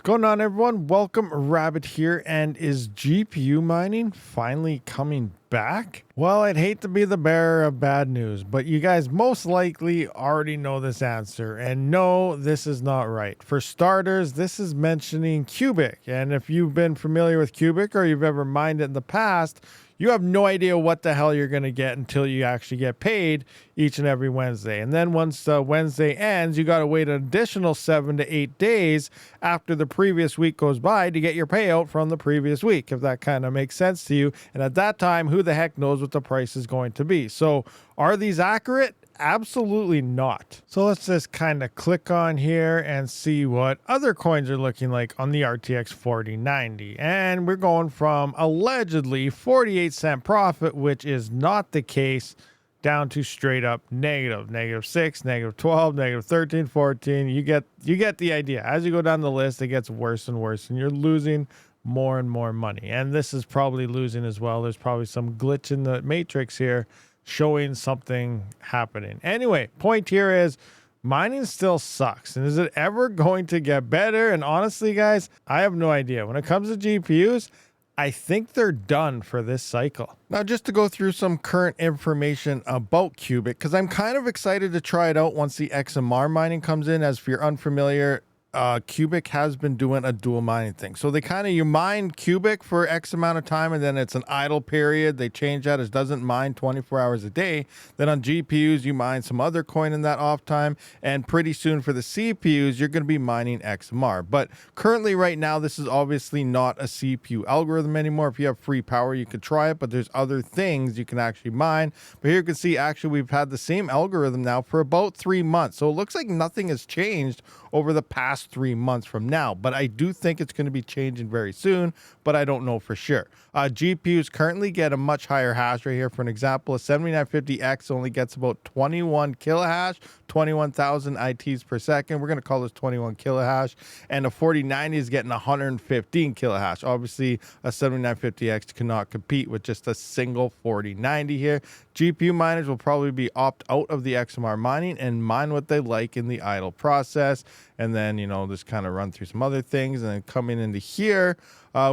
Going on, everyone? Welcome, Rabid here. And is GPU mining finally coming back? Well, I'd hate to be the bearer of bad news, but you guys most likely already know this answer. And no, this is not right. For starters, this is mentioning Cubic. And if you've been familiar with Cubic or you've ever mined it in the past, you have no idea what the hell you're going to get until you actually get paid each and every Wednesday. And then once Wednesday ends, you got to wait an additional 7 to 8 days after the previous week goes by to get your payout from the previous week, if that kind of makes sense to you. And at that time, who the heck knows what the price is going to be? So are these accurate? Absolutely not. So let's just kind of click on here and see what other coins are looking like on the RTX 4090. And we're going from allegedly 48-cent profit, which is not the case, down to straight up negative, -6, -12, -13, 14. You get the idea. As you go down the list, it gets worse and worse, and you're losing more and more money. And this is probably losing as well. There's probably some glitch in the matrix here showing something happening. Anyway, point here is mining still sucks. And is it ever going to get better? And honestly, guys, I have no idea. When it comes to GPUs, I think they're done for this cycle. Now, just to go through some current information about Cubic, because I'm kind of excited to try it out once the XMR mining comes in. As if you're unfamiliar, Cubic has been doing a dual mining thing. So they you mine Cubic for X amount of time, and then it's an idle period. They change that. It doesn't mine 24 hours a day. Then on GPUs, you mine some other coin in that off time. And pretty soon for the CPUs, you're going to be mining XMR. But currently right now, this is obviously not a CPU algorithm anymore. If you have free power, you could try it, but there's other things you can actually mine. But here you can see, actually, we've had the same algorithm now for about 3 months. So it looks like nothing has changed over the past 3 months from now, but I do think it's going to be changing very soon, but I don't know for sure. GPUs currently get a much higher hash rate here. For an example, a 7950X only gets about 21 kilohash, 21,000 ITs per second. We're going to call this 21 kilohash, and a 4090 is getting 115 kilohash. Obviously, a 7950X cannot compete with just a single 4090 here. GPU miners will probably be opt out of the XMR mining and mine what they like in the idle process. And then, just kind of run through some other things. And then coming into here,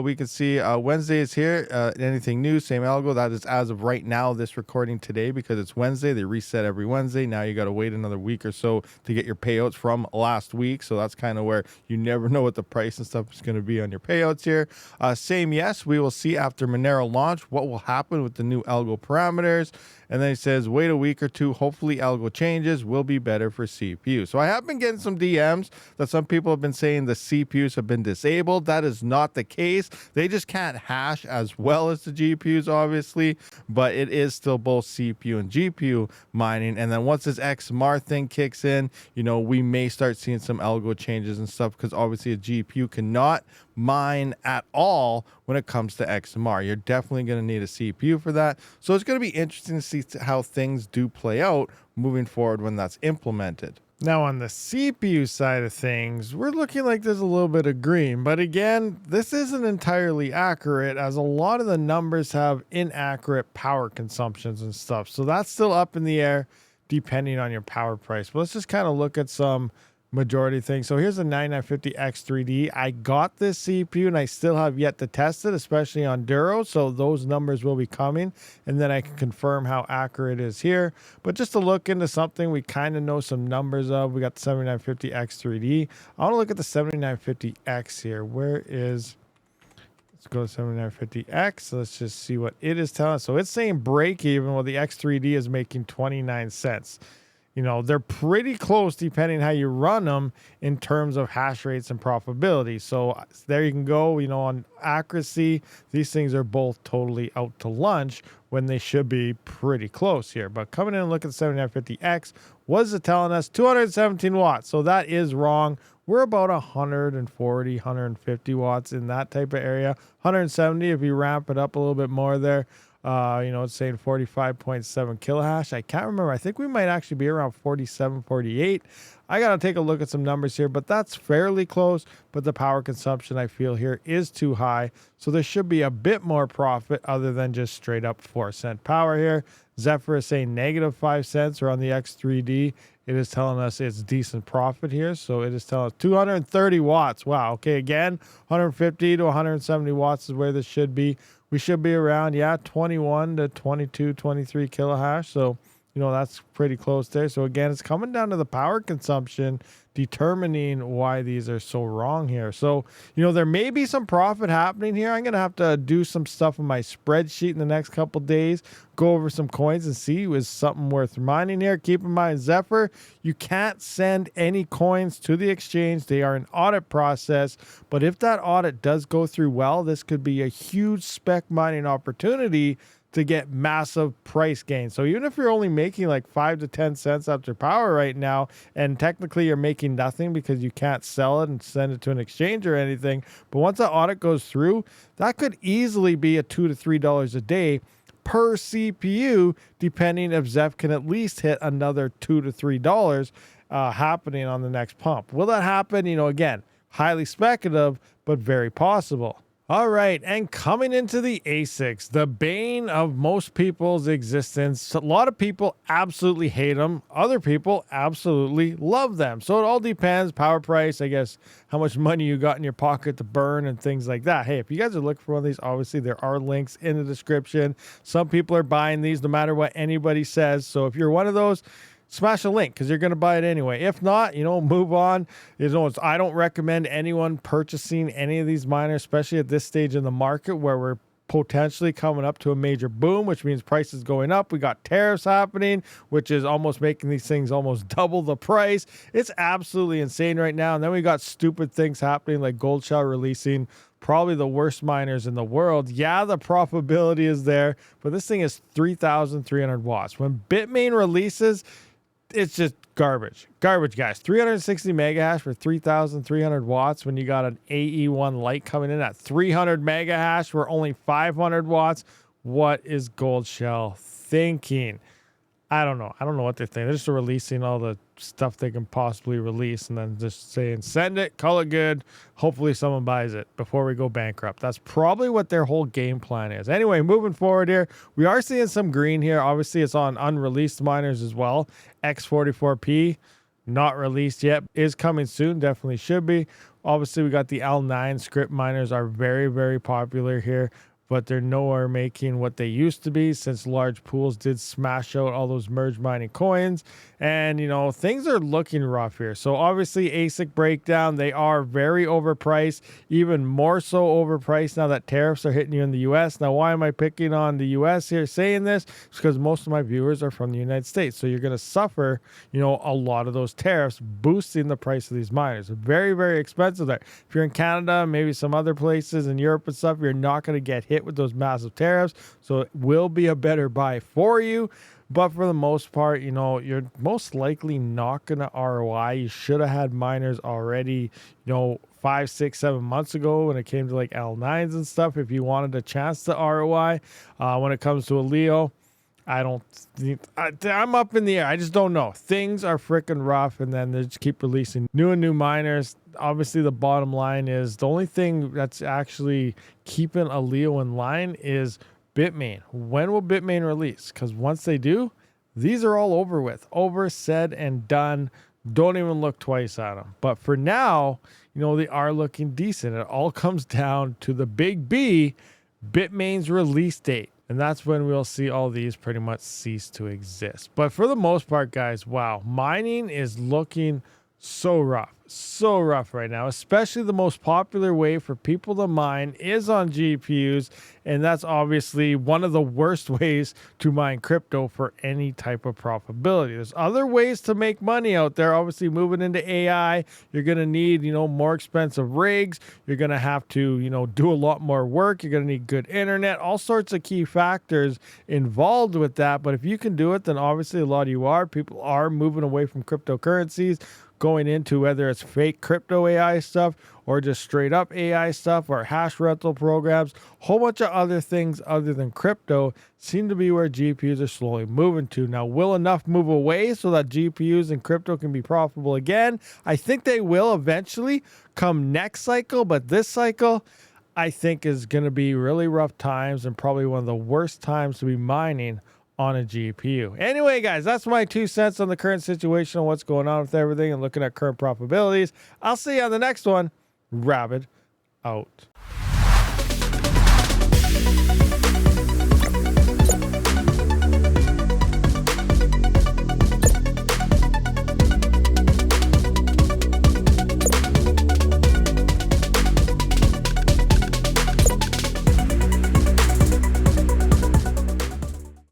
we can see Wednesday is here. Anything new, same algo. That is as of right now, this recording today, because it's Wednesday. They reset every Wednesday. Now you got to wait another week or so to get your payouts from last week. So that's kind of where you never know what the price and stuff is going to be on your payouts here. Same, yes, we will see after Monero launch what will happen with the new algo parameters. And then he says, wait a week or two. Hopefully algo changes will be better for CPU. So I have been getting some DMs that some people have been saying the CPUs have been disabled. That is not the case. They just can't hash as well as the GPUs, obviously, but it is still both CPU and GPU mining. And then once this XMR thing kicks in, we may start seeing some algo changes and stuff, because obviously a GPU cannot mine at all when it comes to XMR. You're definitely going to need a CPU for that. So it's going to be interesting to see how things do play out moving forward when that's implemented. Now on the CPU side of things, we're looking like there's a little bit of green, but again, this isn't entirely accurate, as a lot of the numbers have inaccurate power consumptions and stuff. So that's still up in the air depending on your power price. But let's just kind of look at some majority thing. So here's a 9950X3D. I got this CPU and I still have yet to test it, especially on Duro. So those numbers will be coming, and then I can confirm how accurate it is here. But just to look into something we kind of know some numbers of, we got the 7950X3D. I want to look at the 7950X here. Let's go to 7950X. Let's just see what it is telling us. So it's saying break even, while the X3D is making 29 cents. They're pretty close depending how you run them in terms of hash rates and profitability. So there you can go. On accuracy, these things are both totally out to lunch when they should be pretty close here. But coming in and look at the 7950X, what is it telling us? 217 watts. So that is wrong. We're about 140, 150 watts in that type of area. 170 if you ramp it up a little bit more there. It's saying 45.7 kilohash. I can't remember. I think we might actually be around 47, 48. I got to take a look at some numbers here, but that's fairly close. But the power consumption I feel here is too high. So there should be a bit more profit other than just straight up 4-cent power here. Zephyr is saying negative 5 cents, or on the X3D, it is telling us it's decent profit here. So it is telling us 230 watts. Wow. Okay. Again, 150 to 170 watts is where this should be. We should be around, 21 to 22, 23 kilohash. So, that's pretty close there. So again, it's coming down to the power consumption determining why these are so wrong here. So, there may be some profit happening here. I'm going to have to do some stuff in my spreadsheet in the next couple days, go over some coins and see is something worth mining here. Keep in mind, Zephyr, you can't send any coins to the exchange. They are an audit process. But if that audit does go through well, this could be a huge spec mining opportunity to get massive price gains. So even if you're only making like 5 to 10 cents after power right now, and technically you're making nothing because you can't sell it and send it to an exchange or anything, but once that audit goes through, that could easily be a $2 to $3 a day per CPU, depending if Zeph can at least hit another $2 to $3 happening on the next pump. Will that happen? Again, highly speculative, but very possible. All right, and coming into the ASICs, the bane of most people's existence. A lot of people absolutely hate them. Other people absolutely love them. So it all depends. Power price, I guess, how much money you got in your pocket to burn and things like that. Hey, if you guys are looking for one of these, obviously there are links in the description. Some people are buying these no matter what anybody says. So if you're one of those, smash a link because you're going to buy it anyway. If not, move on. I don't recommend anyone purchasing any of these miners, especially at this stage in the market where we're potentially coming up to a major boom, which means prices going up. We got tariffs happening, which is almost making these things almost double the price. It's absolutely insane right now. And then we got stupid things happening like Gold Shell releasing probably the worst miners in the world. Yeah, the profitability is there, but this thing is 3,300 watts. When Bitmain releases, it's just garbage. Garbage, guys. 360 megahash for 3,300 watts when you got an AE1 Lite coming in at 300 megahash for only 500 watts. What is Gold Shell thinking? I don't know. I don't know what they're thinking. They're just releasing all the stuff they can possibly release and then just saying, send it, call it good. Hopefully someone buys it before we go bankrupt. That's probably what their whole game plan is. Anyway, moving forward here, we are seeing some green here. Obviously, it's on unreleased miners as well. X44P, not released yet, is coming soon. Definitely should be. Obviously, we got the L9 script miners are very, very popular here, but they're nowhere making what they used to be since large pools did smash out all those merge mining coins. And, things are looking rough here. So obviously ASIC breakdown, they are very overpriced, even more so overpriced now that tariffs are hitting you in the US. Now, why am I picking on the US here saying this? It's because most of my viewers are from the United States. So you're going to suffer, a lot of those tariffs boosting the price of these miners. Very, very expensive there. If you're in Canada, maybe some other places in Europe and stuff, you're not going to get hit with those massive tariffs, so it will be a better buy for you. But for the most part, you're most likely not going to ROI. You should have had miners already, 5, 6, 7 months ago when it came to like L9s and stuff. If you wanted a chance to ROI, when it comes to a Leo, I'm up in the air. I just don't know. Things are freaking rough, and then they just keep releasing new and new miners. Obviously, the bottom line is the only thing that's actually keeping a Leo in line is Bitmain. When will Bitmain release? Because once they do, these are all over with. Over, said, and done. Don't even look twice at them. But for now, they are looking decent. It all comes down to the big B, Bitmain's release date. And that's when we'll see all these pretty much cease to exist. But for the most part, guys, wow, mining is looking so rough right now. Especially the most popular way for people to mine is on GPUs, and that's obviously one of the worst ways to mine crypto for any type of profitability. There's other ways to make money out there. Obviously, moving into AI, you're going to need, more expensive rigs. You're going to have to, do a lot more work. You're going to need good internet, all sorts of key factors involved with that. But if you can do it, then obviously a lot of people are moving away from cryptocurrencies, going into whether it's fake crypto AI stuff or just straight up AI stuff or hash rental programs. Whole bunch of other things other than crypto seem to be where GPUs are slowly moving to. Now, will enough move away so that GPUs and crypto can be profitable again? I think they will eventually come next cycle, but this cycle I think is going to be really rough times and probably one of the worst times to be mining on a GPU. Anyway, guys, that's my 2 cents on the current situation and what's going on with everything and looking at current probabilities. I'll see you on the next one. Rabid out.